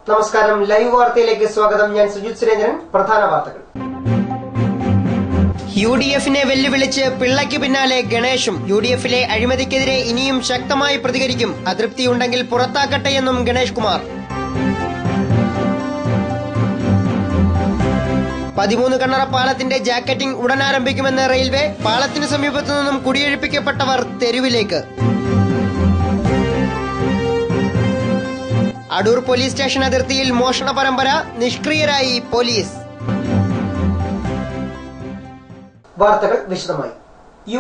നമസ്കാരം, ലൈവ് വാർത്തയിലേക്ക് സ്വാഗതം. ഞാൻ സുജിത് സുരേന്ദ്രൻ. പ്രധാന വാർത്തകൾ. UDFനെ വെല്ലുവിളിച്ച് പിള്ളയ്ക്ക് പിന്നാലെ ഗണേഷും. UDFിലെ അഴിമതിക്കെതിരെ ഇനിയും ശക്തമായി പ്രതികരിക്കും. അതൃപ്തിയുണ്ടെങ്കിൽ പുറത്താക്കട്ടെയെന്നും ഗണേഷ് കുമാർ. 13 കണ്ണറ പാലത്തിന്റെ ജാക്കറ്റിംഗ് ഉടൻ ആരംഭിക്കുമെന്ന് റെയിൽവേ. പാലത്തിനു സമീപത്തു നിന്നും കുടിയൊഴിപ്പിക്കപ്പെട്ടവർ തെരുവിലേക്ക്. അടൂർ പോലീസ് സ്റ്റേഷൻ അതിർത്തിയിൽ മോഷണ പരമ്പര, നിഷ്ക്രിയരായി പോലീസ്. വാർത്തകൾ വിശദമായി.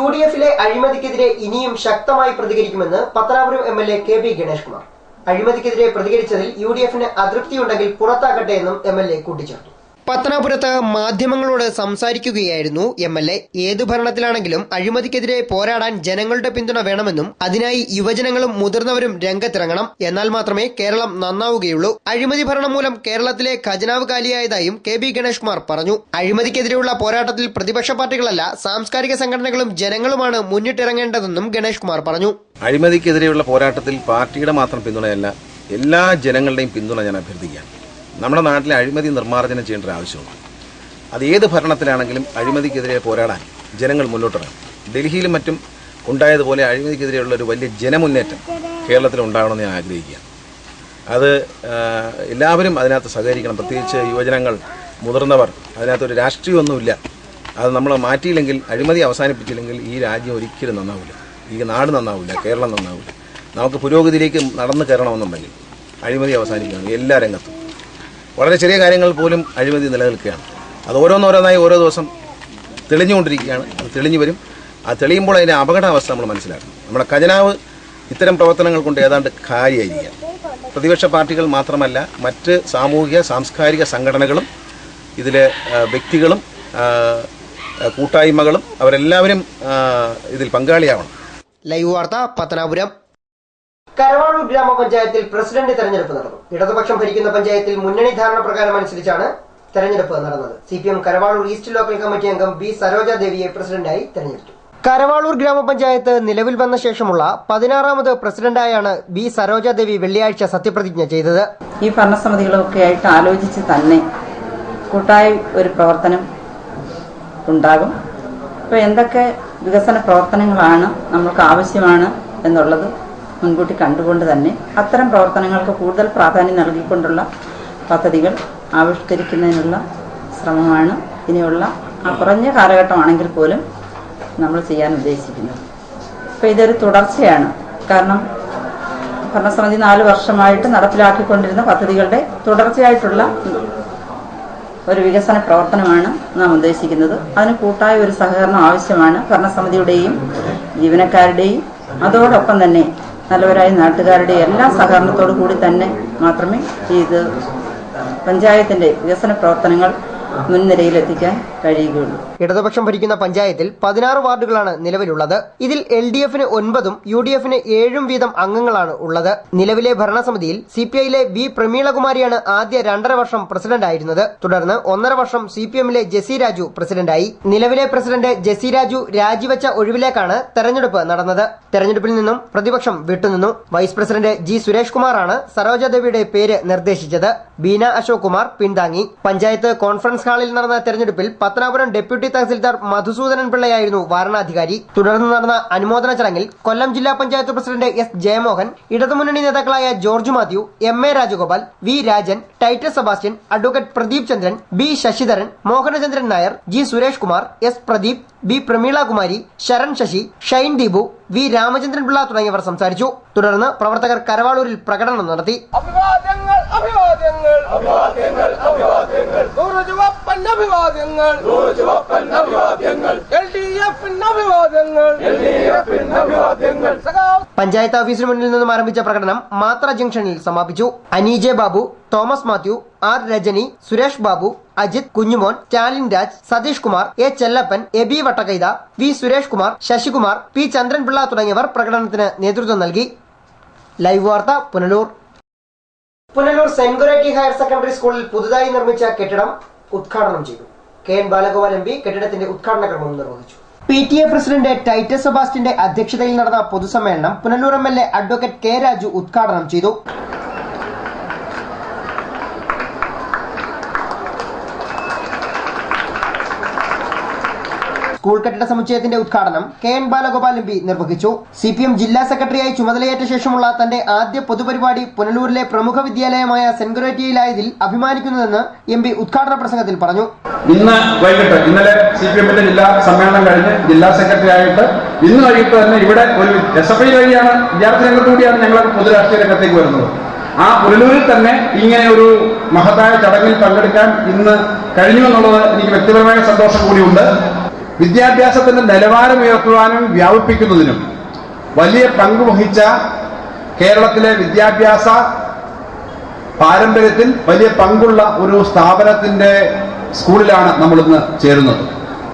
UDFിലെ അഴിമതിക്കെതിരെ ഇനിയും ശക്തമായി പ്രതികരിക്കുമെന്ന് പത്തനാപുരം MLA KB ഗണേഷ് കുമാർ. അഴിമതിക്കെതിരെ പ്രതികരിച്ചതിൽ UDFന് അതൃപ്തിയുണ്ടെങ്കിൽ പുറത്താക്കട്ടെ എന്നും MLA കൂട്ടിച്ചേർത്തു. പത്തനാപുരത്ത് മാധ്യമങ്ങളോട് സംസാരിക്കുകയായിരുന്നു MLA. ഏതു ഭരണത്തിലാണെങ്കിലും അഴിമതിക്കെതിരെ പോരാടാൻ ജനങ്ങളുടെ പിന്തുണ വേണമെന്നും അതിനായി യുവജനങ്ങളും മുതിർന്നവരും രംഗത്തിറങ്ങണം. എന്നാൽ മാത്രമേ കേരളം നന്നാവുകയുള്ളൂ. അഴിമതി ഭരണം മൂലം കേരളത്തിലെ ഖജനാവ് കാലിയായതായും KB ഗണേഷ് കുമാർ പറഞ്ഞു. അഴിമതിക്കെതിരെയുള്ള പോരാട്ടത്തിൽ പ്രതിപക്ഷ പാർട്ടികളല്ല, സാംസ്കാരിക സംഘടനകളും ജനങ്ങളുമാണ് മുന്നിട്ടിറങ്ങേണ്ടതെന്നും ഗണേഷ് കുമാർ പറഞ്ഞു. അഴിമതിക്കെതിരെയുള്ള പോരാട്ടത്തിൽ പാർട്ടിയുടെ മാത്രം പിന്തുണയല്ല, എല്ലാ ജനങ്ങളുടെയും പിന്തുണ ഞാൻ അഭ്യർത്ഥിക്കുകയാണ്. നമ്മുടെ നാട്ടിലെ അഴിമതി നിർമ്മാർജ്ജനം ചെയ്യേണ്ട ഒരു ആവശ്യമുണ്ട്. അത് ഏത് ഭരണത്തിലാണെങ്കിലും അഴിമതിക്കെതിരെ പോരാടാൻ ജനങ്ങൾ മുന്നോട്ടിറങ്ങും. ഡൽഹിയിലും മറ്റും ഉണ്ടായതുപോലെ അഴിമതിക്കെതിരെയുള്ള ഒരു വലിയ ജനമുന്നേറ്റം കേരളത്തിൽ ഉണ്ടാകണമെന്ന് ഞാൻ ആഗ്രഹിക്കുകയാണ്. അത് എല്ലാവരും അതിനകത്ത് സഹകരിക്കണം. പ്രത്യേകിച്ച് യുവജനങ്ങൾ, മുതിർന്നവർ. അതിനകത്തൊരു രാഷ്ട്രീയമൊന്നുമില്ല. അത് നമ്മൾ മാറ്റിയില്ലെങ്കിൽ, അഴിമതി അവസാനിപ്പിച്ചില്ലെങ്കിൽ ഈ രാജ്യം ഒരിക്കലും നന്നാവില്ല, ഈ നാട് നന്നാവില്ല, കേരളം നന്നാവില്ല. നമുക്ക് പുരോഗതിയിലേക്ക് നടന്നു കയറണമെന്നുണ്ടെങ്കിൽ അഴിമതി അവസാനിക്കണം. എല്ലാ രംഗത്തും വളരെ ചെറിയ കാര്യങ്ങൾ പോലും അഴിമതി നിലനിൽക്കുകയാണ്. അത് ഓരോന്നോരോന്നായി ഓരോ ദിവസം തെളിഞ്ഞുകൊണ്ടിരിക്കുകയാണ്. അത് തെളിഞ്ഞു വരും. അത് തെളിയുമ്പോൾ അതിൻ്റെ അപകടാവസ്ഥ നമ്മൾ മനസ്സിലാക്കണം. നമ്മുടെ ഖജനാവ് ഇത്തരം പ്രവർത്തനങ്ങൾ കൊണ്ട് ഏതാണ്ട് കാര്യമായിരിക്കുക. പ്രതിപക്ഷ പാർട്ടികൾ മാത്രമല്ല, മറ്റ് സാമൂഹിക സാംസ്കാരിക സംഘടനകളും ഇതിലെ വ്യക്തികളും കൂട്ടായ്മകളും അവരെല്ലാവരും ഇതിൽ പങ്കാളിയാവണം. ലൈവ് വാർത്ത പത്തനാപുരം. കരവാളൂർ ഗ്രാമപഞ്ചായത്തിൽ പ്രസിഡന്റ് തെരഞ്ഞെടുപ്പ് നടന്നു. ഇടതുപക്ഷം ഭരിക്കുന്ന പഞ്ചായത്തിൽ മുന്നണി ധാരണ പ്രകാരം അനുസരിച്ചാണ് തെരഞ്ഞെടുപ്പ് നടന്നത്. CPM Karavalur east local committee അംഗം B സരോജ ദേവിയെ പ്രസിഡന്റായി തെരഞ്ഞെടുത്തു. കരവാളൂർ ഗ്രാമപഞ്ചായത്ത് നിലവിൽ വന്ന ശേഷമുള്ള 16ാമത് പ്രസിഡന്റായാണ് B സരോജ ദേവി വെള്ളിയാഴ്ച സത്യപ്രതിജ്ഞ ചെയ്തത്. ഈ ഭരണസമിതികളൊക്കെ ആയിട്ട് ആലോചിച്ച് തന്നെ കൂട്ടായി ഒരു പ്രവർത്തനം ഉണ്ടാകും. അപ്പോൾ എന്തൊക്കെ വികസന പ്രവർത്തനങ്ങളാണ് നമ്മൾക്ക് ആവശ്യമാണ് എന്നുള്ളത് മുൻകൂട്ടി കണ്ടുകൊണ്ട് തന്നെ അത്തരം പ്രവർത്തനങ്ങൾക്ക് കൂടുതൽ പ്രാധാന്യം നൽകിക്കൊണ്ടുള്ള പദ്ധതികൾ ആവിഷ്കരിക്കുന്നതിനുള്ള ശ്രമമാണ് ഇനിയുള്ള കുറഞ്ഞ കാലഘട്ടമാണെങ്കിൽ പോലും നമ്മൾ ചെയ്യാൻ ഉദ്ദേശിക്കുന്നത്. അപ്പോൾ ഇതൊരു തുടർച്ചയാണ്. കാരണം ഭരണസമിതി 4 വർഷമായിട്ട് നടപ്പിലാക്കിക്കൊണ്ടിരുന്ന പദ്ധതികളുടെ തുടർച്ചയായിട്ടുള്ള ഒരു വികസന പ്രവർത്തനമാണ് നാം ഉദ്ദേശിക്കുന്നത്. അതിന് കൂട്ടായ ഒരു സഹകരണം ആവശ്യമാണ്. ഭരണസമിതിയുടെയും ജീവനക്കാരുടെയും അതോടൊപ്പം തന്നെ നല്ലവരായ നാട്ടുകാരുടെ എല്ലാ സഹകരണത്തോടു കൂടി തന്നെ മാത്രമേ ഇത് പഞ്ചായത്തിന്റെ വികസന പ്രവർത്തനങ്ങൾ മുൻനിരയിലെത്തിക്കാൻ കഴിയുകയുള്ളൂ. ഇടതുപക്ഷം ഭരിക്കുന്ന പഞ്ചായത്തിൽ 16 വാർഡുകളാണ് നിലവിലുള്ളത്. ഇതിൽ LDFന് 9ഉം UDFന് 7ഉം വീതം അംഗങ്ങളാണ് ഉള്ളത്. നിലവിലെ ഭരണസമിതിയിൽ CPIയിലെ V പ്രമീളകുമാരിയാണ് ആദ്യ 2.5 വർഷം പ്രസിഡന്റായിരുന്നത്. തുടർന്ന് 1.5 വർഷം CPMലെ ജെസി രാജു പ്രസിഡന്റായി. നിലവിലെ പ്രസിഡന്റ് ജെസി രാജു രാജിവെച്ച ഒഴിവിലേക്കാണ് തെരഞ്ഞെടുപ്പ് നടന്നത്. തെരഞ്ഞെടുപ്പിൽ നിന്നും പ്രതിപക്ഷം വിട്ടുനിന്നു. വൈസ് പ്രസിഡന്റ് G സുരേഷ് കുമാറാണ് സരോജദേവിയുടെ പേര് നിർദ്ദേശിച്ചത്. ബീന അശോക് കുമാർ പിന്താങ്ങി. പഞ്ചായത്ത് കോൺഫറൻസ് ഹാളിൽ നടന്ന തെരഞ്ഞെടുപ്പിൽ പത്തനാപുരം ഡെപ്യൂട്ടി തഹസിൽദാർ മധുസൂദനൻ പിള്ളയായിരുന്നു വാരണാധികാരി. തുടർന്ന് നടന്ന അനുമോദന ചടങ്ങിൽ കൊല്ലം ജില്ലാ പഞ്ചായത്ത് പ്രസിഡന്റ് S ജയമോഹൻ, ഇടതുമുന്നണി നേതാക്കളായ George Mathew, MA Rajagopal, V Rajan, Titus Sebastian, advocate Pradeep Chandran, B Sasidharan, Mohanachandran Nair, G Suresh Kumar, S Pradeep, B Pramilakumari, Saran Sasi, Shine Deepu, V Ramachandran Pillai തുടങ്ങിയവർ സംസാരിച്ചു. തുടർന്ന് പ്രവർത്തകർ കരവാളൂരിൽ പ്രകടനം നടത്തി. പഞ്ചായത്ത് ഓഫീസിന് മുന്നിൽ നിന്നും ആരംഭിച്ച പ്രകടനം മാത്ര ജംഗ്ഷനിൽ സമാപിച്ചു. അനീജെ Babu, Thomas Mathew, R Rajani, Suresh Babu, Ajith, Kunjumon, Stalin Raj, Satheesh Kumar, A Chellappan, Aby Vattakkaitha, V Suresh Kumar, Sasikumar, P Chandranpillai തുടങ്ങിയവർ പ്രകടനത്തിന് നേതൃത്വം നൽകി. ലൈവ് വാർത്ത Punalur. Punalur Saint Goretti higher secondary സ്കൂളിൽ പുതുതായി നിർമ്മിച്ച കെട്ടിടം ഉദ്ഘാടനം ചെയ്തു. KN ബാലഗോപാൽ MP കെട്ടിടത്തിന്റെ ഉദ്ഘാടന കർമ്മം നിർവഹിച്ചു. PTA പ്രസിഡന്റ് ടൈറ്റസ് സെബാസ്റ്റ്യന്റെ അധ്യക്ഷതയിൽ നടന്ന പൊതുസമ്മേളനം Punalur MLA advocate K Raju ഉദ്ഘാടനം ചെയ്തു. സ്കൂൾ കെട്ടിട സമുച്ചയത്തിന്റെ ഉദ്ഘാടനം KN ബാലഗോപാൽ MP നിർവഹിച്ചു. CPM ജില്ലാ സെക്രട്ടറിയായി ചുമതലയേറ്റ ശേഷമുള്ള തന്റെ ആദ്യ പൊതുപരിപാടി പുനലൂരിലെ പ്രമുഖ വിദ്യാലയമായ സെന്റ് ഗ്രേറ്റിയയിലായതിൽ അഭിമാനിക്കുന്നതെന്ന് MP ഉദ്ഘാടന പ്രസംഗത്തിൽ പറഞ്ഞു. ഇന്ന് വൈകിട്ട് ഇന്നലെ CPMന്റെ ജില്ലാ സമ്മേളനം കഴിഞ്ഞ് ജില്ലാ സെക്രട്ടറി ആയിട്ട് ഇന്ന് വൈകിട്ട് തന്നെ ഇവിടെ ഒരു SFI വഴിയാണ് വിദ്യാർത്ഥി രംഗത്തുകൂടിയാണ് ഞങ്ങൾ പൊതുരാഷ്ട്രീയ രംഗത്തേക്ക് വരുന്നത്. ആ പുനലൂരിൽ തന്നെ ഇങ്ങനെ ഒരു മഹത്തായ ചടങ്ങിൽ പങ്കെടുക്കാൻ ഇന്ന് കഴിഞ്ഞു എന്നുള്ളത് എനിക്ക് വ്യക്തിപരമായ സന്തോഷം കൂടിയുണ്ട്. വിദ്യാഭ്യാസത്തിന്റെ നിലവാരം ഉയർത്തുവാനും വ്യാപിപ്പിക്കുന്നതിനും വലിയ പങ്ക് വഹിച്ച കേരളത്തിലെ വിദ്യാഭ്യാസ പാരമ്പര്യത്തിൽ വലിയ പങ്കുള്ള ഒരു സ്ഥാപനത്തിന്റെ സ്കൂളിലാണ് നമ്മൾ ഇന്ന് ചേരുന്നത്.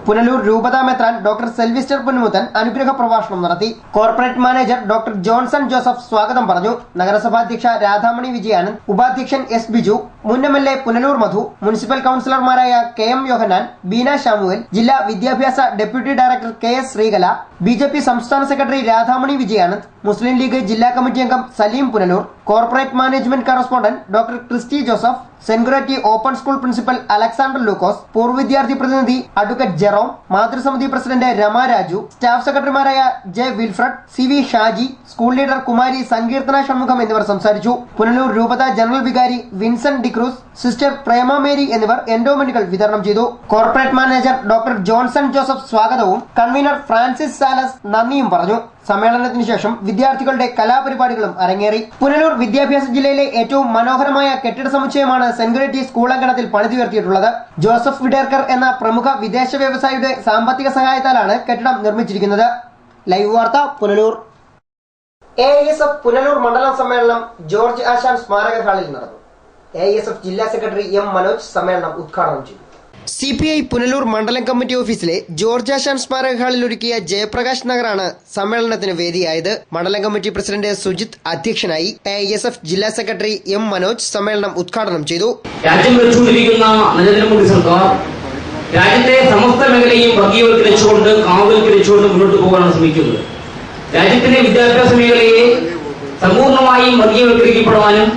പുനലൂർ രൂപതാ മെത്രാൻ ഡോക്ടർ സെൽവിസ്റ്റർ പുന്നുമുത്തൻ അനുഗ്രഹ പ്രഭാഷണം നടത്തി. Corporate manager doctor Johnson Joseph സ്വാഗതം പറഞ്ഞു. നഗരസഭാധ്യക്ഷ രാധാമണി വിജയാനന്ദ്, ഉപാധ്യക്ഷൻ S ബിജു, മുൻ MLA പുനലൂർ മധു, മുനിസിപ്പൽ കൌൺസിലർമാരായ KM യോഹന്നാൻ, ബീന ശാമുവൽ, ജില്ലാ വിദ്യാഭ്യാസ deputy director KS Sreekala, BJP സംസ്ഥാന സെക്രട്ടറി രാധാമണി വിജയാനന്ദ്, മുസ്ലിം ലീഗ് ജില്ലാ കമ്മിറ്റി അംഗം Salim Punalur, corporate management correspondent doctor Christy Joseph, Saint Goretti open school principal Alexander Lukose, പൂർവ്വ വിദ്യാർത്ഥി പ്രതിനിധി അഡ്വക്കേറ്റ് ജെറോം, മാതൃസമിതി പ്രസിഡന്റ് രമ രാജു, സ്റ്റാഫ് സെക്രട്ടറിമാരായ J Wilfred, CV Shaji, school leader കുമാരി സങ്കീർത്തന ഷൺമുഖം എന്നിവർ സംസാരിച്ചു. പുനലൂർ രൂപത ജനറൽ വികാരി വിൻസെന്റ് ഡിക്രൂസ്, സിസ്റ്റർ പ്രേമ മേരി എന്നിവർ എൻഡോമെന്റുകൾ വിതരണം ചെയ്തു. Corporate manager doctor Johnson Joseph സ്വാഗതവും കൺവീനർ ഫ്രാൻസിസ് സാലസ് നന്ദിയും പറഞ്ഞു. സമ്മേളനത്തിന് ശേഷം വിദ്യാർത്ഥികളുടെ കലാപരിപാടികളും അരങ്ങേറി. പുനലൂർ വിദ്യാഭ്യാസ ജില്ലയിലെ ഏറ്റവും മനോഹരമായ കെട്ടിട സമുച്ചയമാണ് സെന്റ് ഗ്രേറ്റി സ്കൂൾ അങ്കണത്തിൽ പണിതുയർത്തിയിട്ടുള്ളത്. ജോസഫ് വിഡേർക്കർ എന്ന പ്രമുഖ വിദേശ വ്യവസായിയുടെ സാമ്പത്തിക സഹായത്താലാണ് കെട്ടിടം നിർമ്മിച്ചിരിക്കുന്നത്. ലൈവ് വാർത്ത പുനലൂർ. AISF പുനലൂർ മണ്ഡലം സമ്മേളനം ജോർജ് ആശാൻ സ്മാരക ഹാളിൽ നടന്നു. AISF ജില്ലാ സെക്രട്ടറി M മനോജ് സമ്മേളനം ഉദ്ഘാടനം ചെയ്തു. CPI പുനലൂർ മണ്ഡലം കമ്മിറ്റി ഓഫീസിലെ ജോർജ് ആശാൻ സ്മാരക ഹാളിൽ ഒരുക്കിയ ജയപ്രകാശ് നഗറാണ് സമ്മേളനത്തിന് വേദിയായത്. മണ്ഡലം കമ്മിറ്റി പ്രസിഡന്റ് സുജിത് അധ്യക്ഷനായി. AISF ജില്ലാ സെക്രട്ടറി M മനോജ് സമ്മേളനം ഉദ്ഘാടനം ചെയ്തു. രാജ്യം ഭരിച്ചുകൊണ്ടിരിക്കുന്ന നരേന്ദ്രമോദി സർക്കാർ രാജ്യത്തെ സമസ്ത മേഖലയും വർഗീയവൽക്കരിച്ചുകൊണ്ട് കാവൽക്കരിച്ചുകൊണ്ട് മുന്നോട്ട് പോകാനാണ് ശ്രമിക്കുന്നത്. രാജ്യത്തിന്റെ വിദ്യാഭ്യാസ മേഖലയെ സമ്പൂർണ്ണമായും വർഗീയവൽക്കരിക്കപ്പെടുവാനും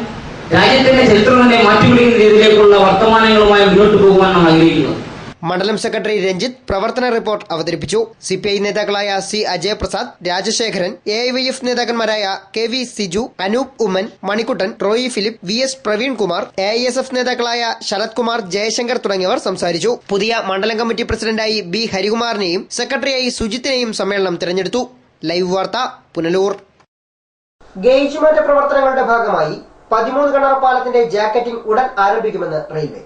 രാജ്യത്തിന്റെ ചരിത്രം തന്നെ മാറ്റിപ്പിടിക്കുന്ന രീതിയിലേക്കുള്ള വർത്തമാനങ്ങളുമായി മുന്നോട്ട് പോകുവാനാണ് ആഗ്രഹിക്കുന്നത്. മണ്ഡലം സെക്രട്ടറി രഞ്ജിത്ത് പ്രവർത്തന റിപ്പോർട്ട് അവതരിപ്പിച്ചു. CPI നേതാക്കളായ C Ajay Prasad, Rajasekharan, AIYF നേതാക്കന്മാരായ KV Siju, Anoop Oommen, Manikuttan, Roy Philip, VS Praveen Kumar, AISF നേതാക്കളായ ശരത് കുമാർ, ജയശങ്കർ തുടങ്ങിയവർ സംസാരിച്ചു. പുതിയ മണ്ഡലം കമ്മിറ്റി പ്രസിഡന്റായി B ഹരികുമാറിനെയും സെക്രട്ടറിയായി സുജിത്തിനെയും സമ്മേളനം തിരഞ്ഞെടുത്തു. ലൈവ് വാർത്ത പുനലൂർ. ഗേജ് മാറ്റ പ്രവർത്തനങ്ങളുടെ ഭാഗമായി 13 കണ്ണറ പാലത്തിന്റെ ജാക്കറ്റിംഗ് ഉടൻ ആരംഭിക്കുമെന്ന് റെയിൽവേ.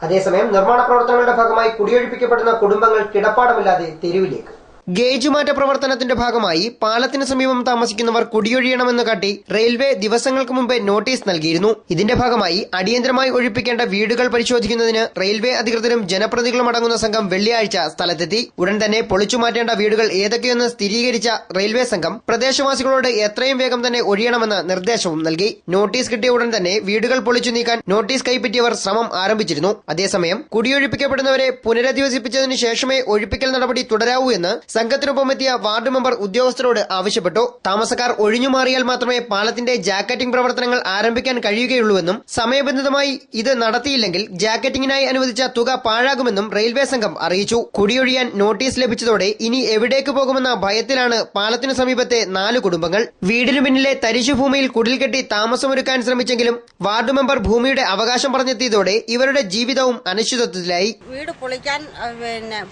അതേസമയം നിർമ്മാണ പ്രവർത്തനങ്ങളുടെ ഭാഗമായി കുടിയൊഴിപ്പിക്കപ്പെടുന്ന കുടുംബങ്ങൾ കിടപ്പാടമില്ലാതെ തെരുവിലേക്ക്. ഗേജ് മാറ്റ പ്രവർത്തനത്തിന്റെ ഭാഗമായി പാലത്തിന് സമീപം താമസിക്കുന്നവർ കുടിയൊഴിയണമെന്ന് കാട്ടി റെയിൽവേ ദിവസങ്ങൾക്ക് മുമ്പേ നോട്ടീസ് നൽകിയിരുന്നു. ഇതിന്റെ ഭാഗമായി അടിയന്തരമായി ഒഴിപ്പിക്കേണ്ട വീടുകൾ പരിശോധിക്കുന്നതിന് റെയിൽവേ അധികൃതരും ജനപ്രതിനിധികളും അടങ്ങുന്ന സംഘം വെള്ളിയാഴ്ച സ്ഥലത്തെത്തി. ഉടൻ തന്നെ പൊളിച്ചു മാറ്റേണ്ട വീടുകൾ ഏതൊക്കെയെന്ന് സ്ഥിരീകരിച്ച റെയിൽവേ സംഘം പ്രദേശവാസികളോട് എത്രയും വേഗം തന്നെ ഒഴിയണമെന്ന് നിർദ്ദേശവും നൽകി. നോട്ടീസ് കിട്ടിയ ഉടൻ തന്നെ വീടുകൾ പൊളിച്ചു നീക്കാൻ നോട്ടീസ് കൈപ്പറ്റിയവർ ശ്രമം ആരംഭിച്ചിരുന്നു. അതേസമയം കുടിയൊഴിപ്പിക്കപ്പെടുന്നവരെ പുനരധിവസിപ്പിച്ചതിനു ശേഷമേ ഒഴിപ്പിക്കൽ നടപടി തുടരാവൂ എന്ന് സംഘത്തിനൊപ്പമെത്തിയ വാർഡ് മെമ്പർ ഉദ്യോഗസ്ഥരോട് ആവശ്യപ്പെട്ടു. താമസക്കാർ ഒഴിഞ്ഞുമാറിയാൽ മാത്രമേ പാലത്തിന്റെ ജാക്കറ്റിംഗ് പ്രവർത്തനങ്ങൾ ആരംഭിക്കാൻ കഴിയുകയുള്ളൂവെന്നും സമയബന്ധിതമായി ഇത് നടത്തിയില്ലെങ്കിൽ ജാക്കറ്റിംഗിനായി അനുവദിച്ച തുക പാഴാകുമെന്നും റെയിൽവേ സംഘം അറിയിച്ചു. കുടിയൊഴിയാൻ നോട്ടീസ് ലഭിച്ചതോടെ ഇനി എവിടേക്ക് പോകുമെന്ന ഭയത്തിലാണ് പാലത്തിനു സമീപത്തെ 4 കുടുംബങ്ങൾ. വീടിനു പിന്നിലെ തരിശുഭൂമിയിൽ കുടിൽ കെട്ടി താമസമൊരുക്കാൻ ശ്രമിച്ചെങ്കിലും വാർഡ് മെമ്പർ ഭൂമിയുടെ അവകാശം പറഞ്ഞെത്തിയതോടെ ഇവരുടെ ജീവിതവും അനിശ്ചിതത്വത്തിലായി. വീട്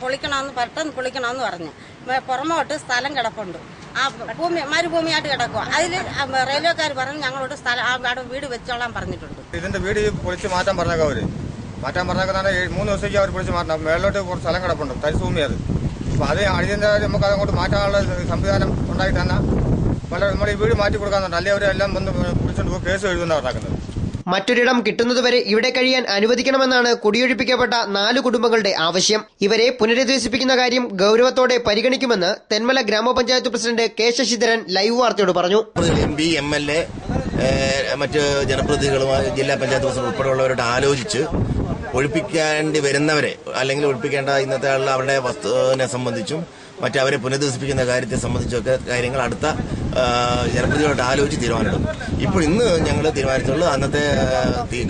പൊളിക്കണമെന്ന് പെട്ടെന്ന് പൊളിക്കണമെന്ന് പറഞ്ഞു. പുറമോട്ട് സ്ഥലം കിടപ്പുണ്ട്. ആ ഭൂമി മരുഭൂമിയായിട്ട് കിടക്കുക. അതിൽ റെയിൽവേക്കാർ പറഞ്ഞു ഞങ്ങളോട് സ്ഥലം അവിടെ വീട് വെച്ചോളാൻ പറഞ്ഞിട്ടുണ്ട്. ഇതിന്റെ വീട് പൊളിച്ച് മാറ്റാൻ പറഞ്ഞേക്കാം. അവര് മാറ്റാൻ പറഞ്ഞേക്കാൻ 3 ദിവസത്തേക്ക് അവർ പൊളിച്ച് മാറ്റണം. മേളിലോട്ട് കുറച്ച് സ്ഥലം കിടപ്പുണ്ട്, തരിശുഭൂമി. അത് അപ്പൊ അത് അടിയന്തരമായി നമുക്ക് അതങ്ങോട്ട് മാറ്റാനുള്ള സംവിധാനം ഉണ്ടായി തന്നെ നമ്മൾ ഈ വീട് മാറ്റി കൊടുക്കാന്നുണ്ട്. അല്ലെങ്കിൽ അവരെല്ലാം വന്ന് പിടിച്ചോണ്ട് പോയി കേസ് എഴുതുന്ന പറഞ്ഞേക്കുന്നത്. മറ്റൊരിടം കിട്ടുന്നതുവരെ ഇവിടെ കഴിയാൻ അനുവദിക്കണമെന്നാണ് കുടിയൊഴിപ്പിക്കപ്പെട്ട 4 കുടുംബങ്ങളുടെ ആവശ്യം. ഇവരെ പുനരധിവസിപ്പിക്കുന്ന കാര്യം ഗൌരവത്തോടെ പരിഗണിക്കുമെന്ന് തെന്മല ഗ്രാമപഞ്ചായത്ത് പ്രസിഡന്റ് K ശശിധരൻ ലൈവ് വാർത്തയോട് പറഞ്ഞു. MP, MLA, മറ്റ് ജനപ്രതിനിധികളുമായി ജില്ലാ പഞ്ചായത്ത് പ്രസിഡന്റ് ഉൾപ്പെടെയുള്ളവരോട് ആലോചിച്ച് ഒഴിപ്പിക്കേണ്ടി വരുന്നവരെ അല്ലെങ്കിൽ ഒഴിപ്പിക്കേണ്ട ഇന്നത്തെ ആളുകൾ അവരുടെ വസ്തുവിനെ സംബന്ധിച്ചും മറ്റവരെ പുനരധിവസിപ്പിക്കുന്ന കാര്യത്തെ സംബന്ധിച്ചൊക്കെ കാര്യങ്ങൾ അടുത്ത ജനപ്രതിനിധികളോട് ആലോചിച്ച് തീരുമാനമെടുക്കും. ഇപ്പോൾ ഇന്ന് ഞങ്ങൾ തീരുമാനിച്ചുള്ളത് അന്നത്തെ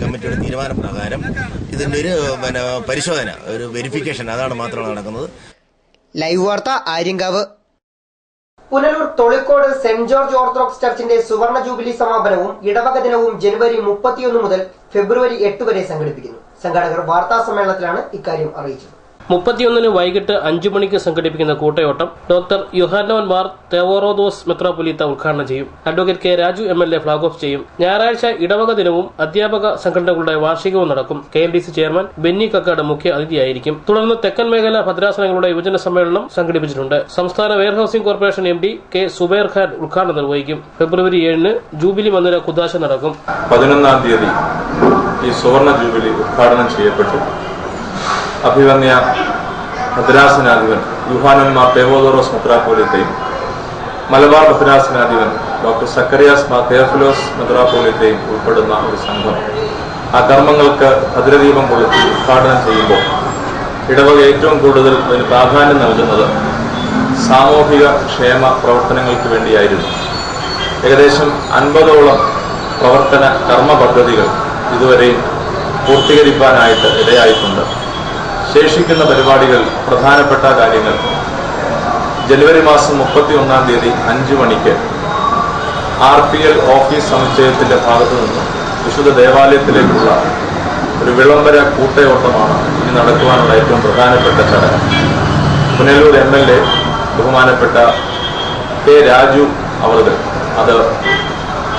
കമ്മിറ്റിയുടെ തീരുമാനപ്രകാരം ഇതിൻ്റെ ഒരു പരിശോധന, ഒരു വെരിഫിക്കേഷൻ, അതാണ് മാത്രമാണ് നടക്കുന്നത്. ലൈവ് വാർത്ത Aryankavu. Punalur Tholicode Saint George Orthodox ചർച്ചിന്റെ സുവർണ ജൂബിലി സമാപനവും ഇടവക ദിനവും ജനുവരി 31 മുതൽ ഫെബ്രുവരി 8 വരെ സംഘടിപ്പിക്കുന്നു. സംഘാടകർ വാർത്താ സമ്മേളനത്തിലാണ് ഇക്കാര്യം അറിയിച്ചത്. 31 വൈകിട്ട് 5 മണിക്ക് സംഘടിപ്പിക്കുന്ന കൂട്ടയോട്ടം ഡോക്ടർ യുഹാനോൻ മാർ തെവോറോദോസ് മെത്രാപ്പൊലീത്ത ഉദ്ഘാടനം ചെയ്യും. Advocate K Raju MLA flag off ചെയ്യും. ഞായറാഴ്ച ഇടവക ദിനവും അധ്യാപക സംഘടനകളുടെ വാർഷികവും നടക്കും. KLDC ചെയർമാൻ ബെന്നി കക്കാട് മുഖ്യ അതിഥിയായിരിക്കും. തുടർന്ന് തെക്കൻ മേഖല ഭദ്രാസനങ്ങളുടെ യുവജന സമ്മേളനം സംഘടിപ്പിച്ചിട്ടുണ്ട്. സംസ്ഥാന warehousing corporation MD K Zubair Khan ഉദ്ഘാടനം നിർവഹിക്കും. ഫെബ്രുവരി 7 ജൂബിലി മന്ദിര കുദാശ നടക്കും. 11-ാം തീയതി ഈ സുവർണ ജൂബിലി ഉദ്ഘാടനം ചെയ്യപ്പെട്ടു. അഭിവന്യ ഭദ്രാസനാധിപൻ യുഹാനോൻ മാർ തെവോദോറോസ് മെത്രാപ്പൊലീത്തയും മലബാർ ഭദ്രാസനാധിപൻ ഡോക്ടർ സക്കറിയാസ് മാർ തെയോഫിലോസ് മെത്രാപ്പൊലീത്തയും ഉൾപ്പെടുന്ന ഒരു സംഘം ആ കർമ്മങ്ങൾക്ക് ഭദ്രദീപം കൊളുത്തി ഉദ്ഘാടനം ചെയ്യുമ്പോൾ ഇടവക ഏറ്റവും കൂടുതൽ അതിന് പ്രാധാന്യം നൽകുന്നത് സാമൂഹിക ക്ഷേമ പ്രവർത്തനങ്ങൾക്ക് വേണ്ടിയായിരുന്നു. ഏകദേശം 50ഓളം പ്രവർത്തന കർമ്മ പദ്ധതികൾ ഇതുവരെയും പൂർത്തീകരിക്കാനായിട്ട് ഇടയായിട്ടുണ്ട്. ശേഷിക്കുന്ന പരിപാടികൾ പ്രധാനപ്പെട്ട കാര്യങ്ങൾ ജനുവരി മാസം 31-ാം തീയതി 5 മണിക്ക് RPL ഓഫീസ് സമുച്ചയത്തിന്റെ ഭാഗത്തു നിന്നും വിശുദ്ധ ദേവാലയത്തിലേക്കുള്ള ഒരു വിളംബര കൂട്ടയോട്ടമാണ് ഇനി നടക്കുവാനുള്ള ഏറ്റവും പ്രധാനപ്പെട്ട ചടങ്ങ്. പുനലൂർ MLA ബഹുമാനപ്പെട്ട കെ രാജു അവർ അത്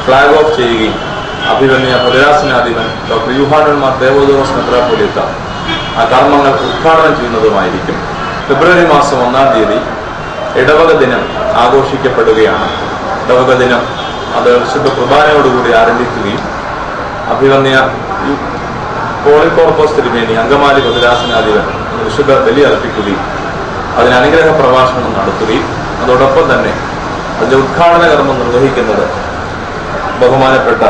ഫ്ളാഗ് ഓഫ് ചെയ്യുകയും അഭിവന്യ ഭദ്രാസനാധിപൻ ഡോക്ടർ യുഹാനോൻ മാർ തെവോദോറോസ് മെത്രാപ്പൊലീത്ത ആ കർമ്മങ്ങൾ ഉദ്ഘാടനം ചെയ്യുന്നതുമായിരിക്കും. ഫെബ്രുവരി മാസം 1-ാം തീയതി ഇടവക ദിനം ആഘോഷിക്കപ്പെടുകയാണ്. ഇടവക ദിനം അത് വിശുദ്ധ കുർബാനയോടുകൂടി ആരംഭിക്കുകയും അഭിവന്യ പോളികോർപ്പോസ് തിരുമേനി അങ്കമാലി ഭദ്രാസനാധിപൻ വിശുദ്ധ ബലി അർപ്പിക്കുകയും അതിന് അനുഗ്രഹ പ്രഭാഷണം നടത്തുകയും അതോടൊപ്പം തന്നെ അതിന്റെ ഉദ്ഘാടന കർമ്മം നിർവഹിക്കുന്നത് ബഹുമാനപ്പെട്ട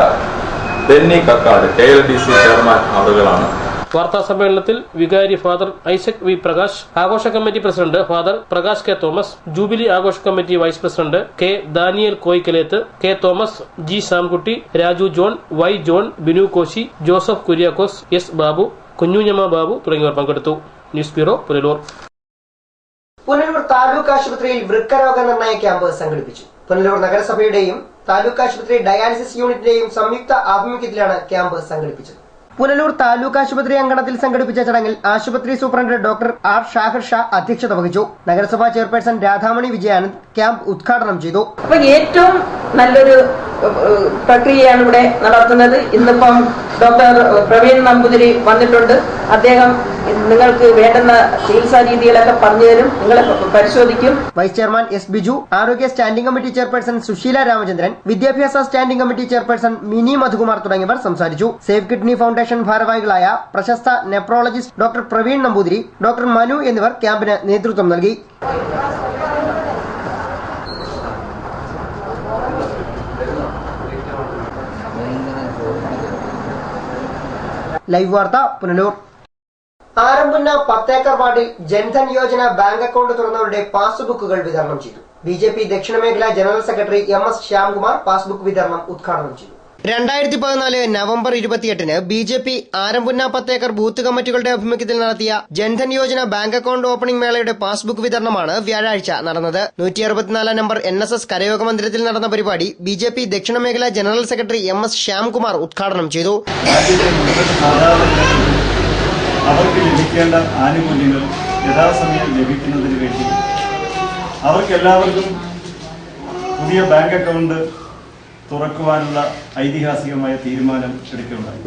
ബെന്നി കക്കാട് KLDC ചെയർമാൻ അവറുകളാണ്. വാർത്താ സമ്മേളനത്തിൽ വികാരി ഫാദർ ഐസക് വി പ്രകാശ്, ആഘോഷ committee president Father Prakash K Thomas, jubilee ആഘോഷ committee vice president K Daniel Koickalethu, K Thomas, G Samkutty, Raju John, Y John, Binu Koshy, Joseph Kuriakose, S Babu, കുഞ്ഞുഞ്ഞമ്മ ബാബു തുടങ്ങിയവർ പങ്കെടുത്തു. News bureau Punalur. പുനലൂർ താലൂക്ക് ആശുപത്രിയിൽ വൃക്കരോഗ നിർണയ ക്യാമ്പ് സംഘടിപ്പിച്ചു. പുനലൂർ നഗരസഭയുടെയും താലൂക്ക് ആശുപത്രി ഡയാലിസിസ് യൂണിറ്റിന്റെയും സംയുക്ത ആഭിമുഖ്യത്തിലാണ് ക്യാമ്പ് സംഘടിപ്പിച്ചത്. പുനലൂർ താലൂക്ക് ആശുപത്രി അങ്കണത്തിൽ സംഘടിപ്പിച്ച ചടങ്ങിൽ ആശുപത്രി superintendent doctor R Shahir Shah അധ്യക്ഷത വഹിച്ചു. നഗരസഭാ ചെയർപേഴ്സൺ രാധാമണി വിജയാനന്ദ് ക്യാമ്പ് ഉദ്ഘാടനം ചെയ്തു. അപ്പൊ ഏറ്റവും നല്ലൊരു പ്രക്രിയയാണ് ഇവിടെ നടത്തുന്നത്. ഇന്നിപ്പം ഡോക്ടർ പ്രവീൺ നമ്പൂതിരി വന്നിട്ടുണ്ട്. അദ്ദേഹം നിങ്ങൾക്ക് വേണ്ടുന്ന ചികിത്സാ രീതികളൊക്കെ പറഞ്ഞു തരും, നിങ്ങളെ പരിശോധിക്കും. വൈസ് ചെയർമാൻ എസ് ബിജു, ആരോഗ്യ standing committee chairperson Susheela Ramachandran, വിദ്യാഭ്യാസ standing committee chairperson Mini Madhukumar തുടങ്ങിയവർ സംസാരിച്ചു. സേവ് കിഡ്നി ഫൗണ്ടേഷൻ ഭാരവാഹികളായ പ്രശസ്ത nephrologist doctor Praveen Namboothiri, doctor Manu എന്നിവർ ക്യാമ്പിന് നേതൃത്വം നൽകി. ലൈവ് വാർത്ത പുനലൂർ. ആരംപുന്ന 10 ഏക്കർ വാർഡിൽ ജൻധൻ യോജന ബാങ്ക് അക്കൗണ്ട് തുറന്നവരുടെ പാസ്ബുക്കുകൾ വിതരണം ചെയ്തു. BJP ദക്ഷിണ മേഖലാ general secretary MS Shyamkumar passbook വിതരണം ഉദ്ഘാടനം ചെയ്തു. 2014 November 28-ന് BJP Arampunna 10 acre booth കമ്മിറ്റികളുടെ ആഭിമുഖ്യത്തിൽ നടത്തിയ Jan Dhan Yojana bank account opening മേളയുടെ പാസ്ബുക്ക് വിതരണമാണ് വ്യാഴാഴ്ച നടന്നത്. 164 നമ്പർ NSS കരയോഗ മന്ദിരത്തിൽ നടന്ന പരിപാടി BJP ദക്ഷിണ മേഖലാ ജനറൽ സെക്രട്ടറി MS ശ്യാംകുമാർ ഉദ്ഘാടനം ചെയ്തു. അവർക്ക് ലഭിക്കേണ്ട ആനുകൂല്യങ്ങൾ യഥാസമയം ലഭിക്കുന്നതിന് വേണ്ടി അവർക്കെല്ലാവർക്കും പുതിയ ബാങ്ക് അക്കൗണ്ട് തുറക്കുവാനുള്ള ഐതിഹാസികമായ തീരുമാനം എടുക്കുകയുണ്ടായി.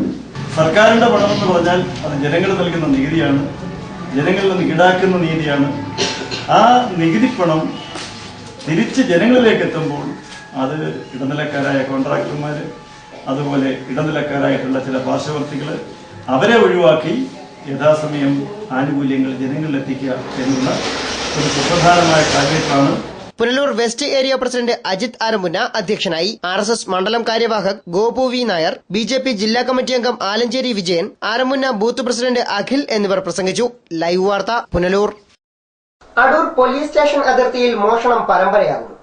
സർക്കാരിന്റെ പണമെന്ന് പറഞ്ഞാൽ അത് ജനങ്ങൾ നൽകുന്ന നികുതിയാണ്, ജനങ്ങളിൽ നിന്ന് ഈടാക്കുന്ന നീതിയാണ്. ആ നികുതി പണം തിരിച്ച് ജനങ്ങളിലേക്ക് എത്തുമ്പോൾ അത് ഇടനിലക്കാരായ കോൺട്രാക്ടർമാർ, അതുപോലെ ഇടനിലക്കാരായിട്ടുള്ള ചില പാർശ്വവർത്തികൾ, അവരെ ഒഴിവാക്കി യഥാസമയം ആനുകൂല്യങ്ങൾ ജനങ്ങളിലെത്തിക്കുക എന്നുള്ള ഒരു സുപ്രധാനമായ കാര്യമാണ്. Punalur west area president Ajith Arampunna അധ്യക്ഷനായി. RSS മണ്ഡലം കാര്യവാഹക് ഗോപു വി നായർ, BJP ജില്ലാ കമ്മിറ്റി അംഗം ആലഞ്ചേരി വിജയൻ, ആരംപുന്ന ബൂത്ത് പ്രസിഡന്റ് അഖിൽ എന്നിവർ പ്രസംഗിച്ചു. ലൈവ് വാർത്ത പുനലൂർ. അടൂർ പോലീസ് സ്റ്റേഷൻ അതിർത്തിയിൽ മോഷണം പരമ്പരയാകുന്നു.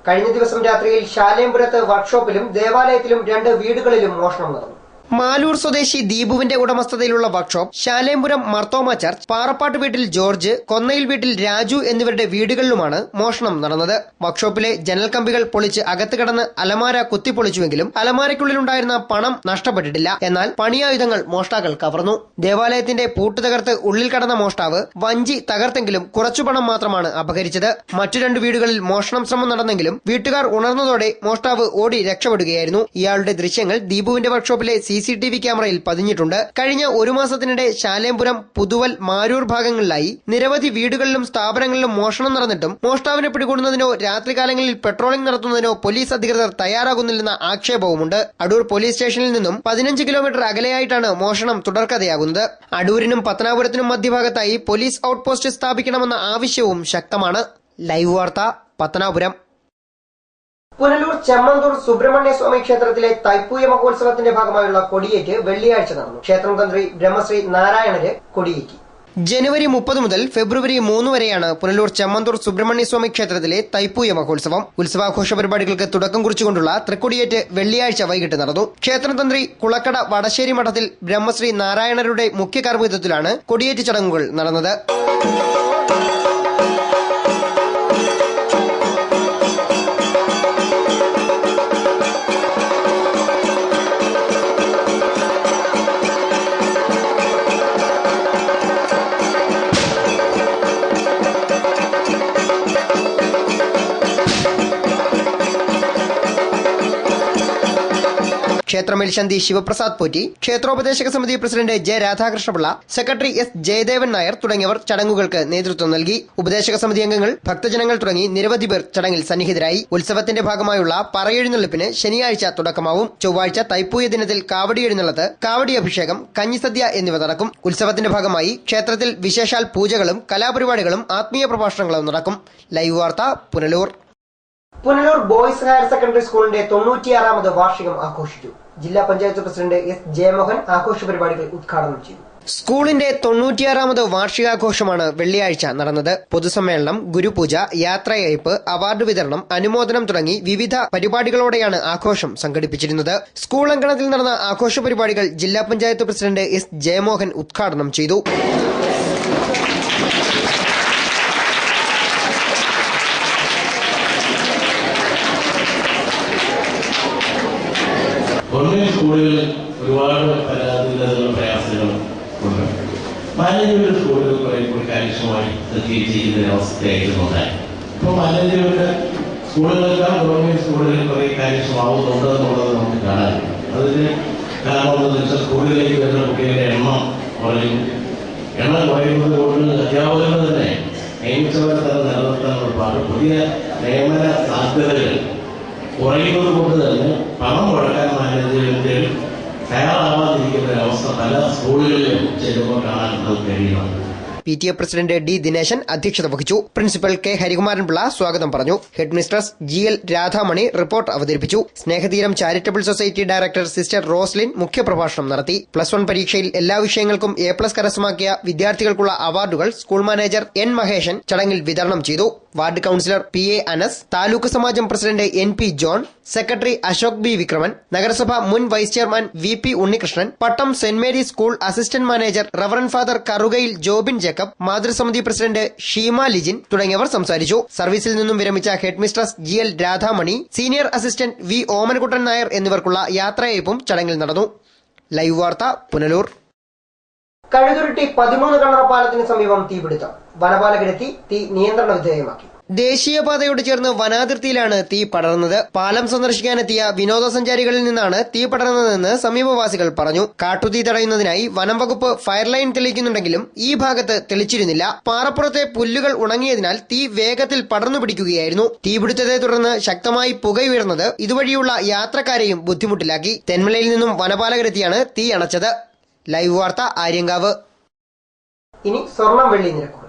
കഴിഞ്ഞ ദിവസം രാത്രിയിൽ ശാലേംപുരത്ത് വർക്ക്ഷോപ്പിലും ദേവാലയത്തിലും 2 വീടുകളിലും മോഷണം നടന്നു. മാലൂർ സ്വദേശി ദീപുവിന്റെ ഉടമസ്ഥതയിലുള്ള വർക്ക്ഷോപ്പ്, ശാലേംപുരം മർത്തോമ ചർച്ച്, പാറപ്പാട്ട് വീട്ടിൽ ജോർജ്, കൊന്നയിൽ വീട്ടിൽ രാജു എന്നിവരുടെ വീടുകളിലുമാണ് മോഷണം നടന്നത്. വർക്ക്ഷോപ്പിലെ ജനൽ കമ്പികൾ പൊളിച്ച് അകത്ത് കടന്ന് അലമാര കുത്തിപ്പൊളിച്ചുവെങ്കിലും അലമാരയ്ക്കുള്ളിലുണ്ടായിരുന്ന പണം നഷ്ടപ്പെട്ടിട്ടില്ല. എന്നാൽ പണിയായുധങ്ങൾ മോഷ്ടാക്കൾ കവർന്നു. ദേവാലയത്തിന്റെ പൂട്ട് തകർത്ത് ഉള്ളിൽ കടന്ന മോഷ്ടാവ് വഞ്ചി തകർത്തെങ്കിലും കുറച്ചു പണം മാത്രമാണ് അപഹരിച്ചത്. മറ്റു 2 വീടുകളിൽ മോഷണം ശ്രമം നടന്നെങ്കിലും വീട്ടുകാർ ഉണർന്നതോടെ മോഷ്ടാവ് ഓടി രക്ഷപ്പെടുകയായിരുന്നു. ഇയാളുടെ ദൃശ്യങ്ങൾ ദീപുവിന്റെ വർക്ക്ഷോപ്പിലെ CCTV ക്യാമറയിൽ പതിഞ്ഞിട്ടുണ്ട്. കഴിഞ്ഞ 1 മാസത്തിനിടെ ശാലേംപുരം, പുതുവൽ, മാരൂർ ഭാഗങ്ങളിലായി നിരവധി വീടുകളിലും സ്ഥാപനങ്ങളിലും മോഷണം നടന്നിട്ടും മോഷ്ടാവിനെ പിടികൂടുന്നതിനോ രാത്രികാലങ്ങളിൽ പെട്രോളിംഗ് നടത്തുന്നതിനോ പോലീസ് അധികൃതർ തയ്യാറാകുന്നില്ലെന്ന ആക്ഷേപവും അടൂർ പോലീസ് സ്റ്റേഷനിൽ നിന്നും 15 കിലോമീറ്റർ അകലെയായിട്ടാണ് മോഷണം തുടർക്കഥയാകുന്നത്. അടൂരിനും പത്തനാപുരത്തിനും മധ്യഭാഗത്തായി പോലീസ് ഔട്ട് പോസ്റ്റ് സ്ഥാപിക്കണമെന്ന ആവശ്യവും ശക്തമാണ്. ലൈവ് വാർത്ത, പത്തനാപുരം. പുനലൂർ ചെമ്മന്തൂർ സുബ്രഹ്മണ്യ സ്വാമി ക്ഷേത്രത്തിലെ തൈപ്പൂയ മഹോത്സവത്തിന്റെ ഭാഗമായുള്ള കൊടിയേറ്റ് വെള്ളിയാഴ്ച നടന്നു. ക്ഷേത്രം തന്ത്രി ബ്രഹ്മശ്രീ നാരായണര് കൊടിയേറ്റി. ജനുവരി 30 മുതൽ ഫെബ്രുവരി 3 വരെയാണ് പുനലൂർ ചെമ്മന്തൂർ സുബ്രഹ്മണ്യ സ്വാമി ക്ഷേത്രത്തിലെ തൈപ്പൂയ മഹോത്സവം. ഉത്സവാഘോഷ പരിപാടികൾക്ക് തുടക്കം കുറിച്ചുകൊണ്ടുള്ള തൃക്കൊടിയേറ്റ് വെള്ളിയാഴ്ച വൈകിട്ട് നടന്നു. ക്ഷേത്രം തന്ത്രി കുളക്കട വടശ്ശേരി മഠത്തിൽ ബ്രഹ്മശ്രീ നാരായണരുടെ മുഖ്യ കാർമ്മികത്വത്തിലാണ് കൊടിയേറ്റ് ചടങ്ങുകൾ നടന്നത്. ക്ഷേത്രമേൽശാന്തി ശിവപ്രസാദ് പോറ്റി, ക്ഷേത്രോപദേശക സമിതി president J Radhakrishna Pillai, secretary S Jayadevan Nair തുടങ്ങിയവർ ചടങ്ങുകൾക്ക് നേതൃത്വം നൽകി. ഉപദേശക സമിതി അംഗങ്ങൾ, ഭക്തജനങ്ങൾ തുടങ്ങി നിരവധി പേർ ചടങ്ങിൽ സന്നിഹിതരായി. ഉത്സവത്തിന്റെ ഭാഗമായുള്ള പറയെഴുന്നള്ളിപ്പിന് ശനിയാഴ്ച തുടക്കമാവും. ചൊവ്വാഴ്ച തൈപ്പൂയ ദിനത്തിൽ കാവടി എഴുന്നള്ളത്ത്, കാവടി അഭിഷേകം, കഞ്ഞിസദ്യ എന്നിവ നടക്കും. ഉത്സവത്തിന്റെ ഭാഗമായി ക്ഷേത്രത്തിൽ വിശേഷാൽ പൂജകളും കലാപരിപാടികളും ആത്മീയ പ്രഭാഷണങ്ങളും നടക്കും. ലൈവ് വാർത്ത, Punalur. Punalur boys higher secondary സ്കൂളിന്റെ 96ാമത് വാർഷികം ആഘോഷിച്ചു. ജില്ലാ പഞ്ചായത്ത് പ്രസിഡന്റ് S ജയമോഹൻ ആഘോഷ പരിപാടികൾ ഉദ്ഘാടനം ചെയ്തു. സ്കൂളിന്റെ 96ാമത് വാർഷികാഘോഷമാണ് വെള്ളിയാഴ്ച നടന്നത്. പൊതുസമ്മേളനം, ഗുരുപൂജ, യാത്രയയപ്പ്, അവാർഡ് വിതരണം, അനുമോദനം തുടങ്ങി വിവിധ പരിപാടികളോടെയാണ് ആഘോഷം സംഘടിപ്പിച്ചിരുന്നത്. സ്കൂൾ അങ്കണത്തിൽ നടന്ന ആഘോഷ പരിപാടികൾ ജില്ലാ പഞ്ചായത്ത് പ്രസിഡന്റ് S ജയമോഹൻ ഉദ്ഘാടനം ചെയ്തു. ഗവൺമെന്റ് സ്കൂളുകളിൽ ഒരുപാട് പരാതികളും പ്രയാസങ്ങളും ഉണ്ട്. മാനേജ്മെന്റ് സ്കൂളുകൾ കുറെ കൂടി കാര്യക്ഷമമായി ചെയ്യുന്ന അവസ്ഥയായിട്ടുണ്ടായി. ഇപ്പോൾ മാനേജ്മെന്റ് സ്കൂളുകളെല്ലാം ഗവൺമെന്റ് സ്കൂളുകളിൽ കുറെ കാര്യക്ഷമാവുന്നുണ്ട് എന്നുള്ളത് നമുക്ക് കാണാൻ. അതിന് കാരണം എന്താണെന്ന് വെച്ചാൽ സ്കൂളിലേക്ക് വരുന്ന കുട്ടികളുടെ എണ്ണം കുറയും. എണ്ണം കുറയുന്നത് കൊണ്ട് അധ്യാപകർ തന്നെ നിയമിച്ചവരെ തന്നെ നിലനിർത്താനുള്ള പാട്, പുതിയ നിയമന സാധ്യതകൾ കുറയുന്നത് കൊണ്ട് തന്നെ പണം മുടക്കാൻ മാനേജ്മെന്റിൽ തയ്യാറാവാതിരിക്കുന്ന ഒരവസ്ഥ പല സ്കൂളുകളിലും ചെല്ലുമ്പോൾ കാണാൻ നമുക്ക് കഴിയണം. PTA പ്രസിഡന്റ് D ദിനേശൻ അധ്യക്ഷത വഹിച്ചു. പ്രിൻസിപ്പൽ K ഹരികുമാരൻ പിള്ള സ്വാഗതം പറഞ്ഞു. Headmistress GL Radhamani report അവതരിപ്പിച്ചു. Snehatheeram charitable society director sister Roslin മുഖ്യപ്രഭാഷണം നടത്തി. +1 പരീക്ഷയിൽ എല്ലാ വിഷയങ്ങൾക്കും A+ കരസ്ഥമാക്കിയ വിദ്യാർത്ഥികൾക്കുള്ള അവാർഡുകൾ സ്കൂൾ മാനേജർ N മഹേശൻ ചടങ്ങിൽ വിതരണം ചെയ്തു. Ward councillor PA Anas, taluk സമാജം president NP John, secretary Ashok B Vikraman, നഗരസഭ മുൻ vice chairman VP Unnikrishnan, Pattom Saint Mary's school assistant manager reverend father Karukayil Jobin Jacob, മാതൃസമിതി പ്രസിഡന്റ് ഷീമ ലിജിൻ തുടങ്ങിയവർ സംസാരിച്ചു. സർവീസിൽ നിന്നും വിരമിച്ച headmistress GL Radhamani, senior assistant V Omanakuttan Nair എന്നിവർക്കുള്ള യാത്രയയപ്പും ചടങ്ങിൽ നടന്നു. ലൈവ് വാർത്ത, പുനലൂർ. കഴുതുരുട്ടി 13 കണ്ണറ പാലത്തിന് സമീപം തീപിടുത്തം. വനപാലകരെത്തി തീ നിയന്ത്രണ വിധേയമാക്കി. ദേശീയപാതയോട് ചേർന്ന് വനാതിർത്തിയിലാണ് തീ പടർന്നത്. പാലം സന്ദർശിക്കാനെത്തിയ വിനോദസഞ്ചാരികളിൽ നിന്നാണ് തീ പടർന്നതെന്ന് സമീപവാസികൾ പറഞ്ഞു. കാട്ടുതീ തടയുന്നതിനായി വനം വകുപ്പ് ഫയർലൈൻ തെളിയിക്കുന്നുണ്ടെങ്കിലും ഈ ഭാഗത്ത് തെളിച്ചിരുന്നില്ല. പാറപ്പുറത്തെ പുല്ലുകൾ ഉണങ്ങിയതിനാൽ തീ വേഗത്തിൽ പടർന്നു പിടിക്കുകയായിരുന്നു. തീപിടുത്തത്തെ തുടർന്ന് ശക്തമായി പുകയുയർന്നത് ഇതുവഴിയുള്ള യാത്രക്കാരെയും ബുദ്ധിമുട്ടിലാക്കി. തെന്മലയിൽ നിന്നും വനപാലകരെത്തിയാണ് തീ അണച്ചത്. ലൈവ് വാർത്ത, ആര്യങ്കാവ്. ഇനി സ്വർണം വെള്ളി നിരക്കുകൾ.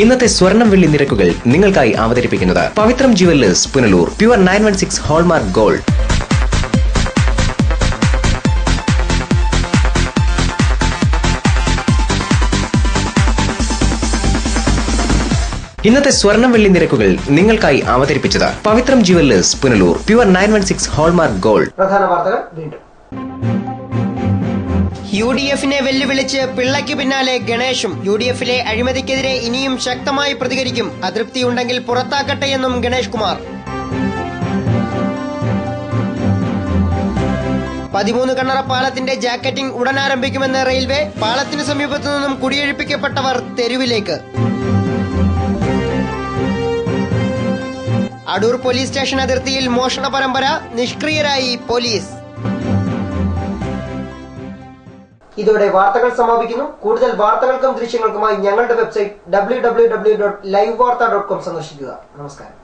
ഇന്നത്തെ സ്വർണം വെള്ളി നിരക്കുകൾ നിങ്ങൾക്കായി അവതരിപ്പിക്കുന്നത് Pavithram jewellers Punalur. Pure 916 hallmark gold. ഇന്നത്തെ സ്വർണം വെള്ളി നിരക്കുകൾ നിങ്ങൾക്കായി അവതരിപ്പിച്ചത് Pavithram jewellers Punalur. Pure 916 hallmark gold. പ്രധാന വാർത്തകൾ വീണ്ടും. UDF-നെ വെല്ലുവിളിച്ച് പിള്ളയ്ക്ക് പിന്നാലെ ഗണേഷും. UDF-ലെ അഴിമതിക്കെതിരെ ഇനിയും ശക്തമായി പ്രതികരിക്കും. അതൃപ്തിയുണ്ടെങ്കിൽ പുറത്താക്കട്ടെ എന്നും ഗണേഷ് കുമാർ. 13 കണ്ണറ പാലത്തിന്റെ ജാക്കറ്റിംഗ് ഉടൻ ആരംഭിക്കുമെന്ന് റെയിൽവേ. പാലത്തിന് സമീപത്തു നിന്നും കുടിയൊഴിപ്പിക്കപ്പെട്ടവർ തെരുവിലേക്ക്. അടൂർ പോലീസ് സ്റ്റേഷൻ അതിർത്തിയിൽ മോഷണ പരമ്പര, നിഷ്ക്രിയരായി പോലീസ്. ഇതോടെ വാർത്തകൾ സമാപിക്കുന്നു. കൂടുതൽ വാർത്തകൾക്കും ദൃശ്യങ്ങൾക്കുമായി ഞങ്ങളുടെ വെബ്സൈറ്റ് www.livevarta.com സന്ദർശിക്കുക. നമസ്കാരം.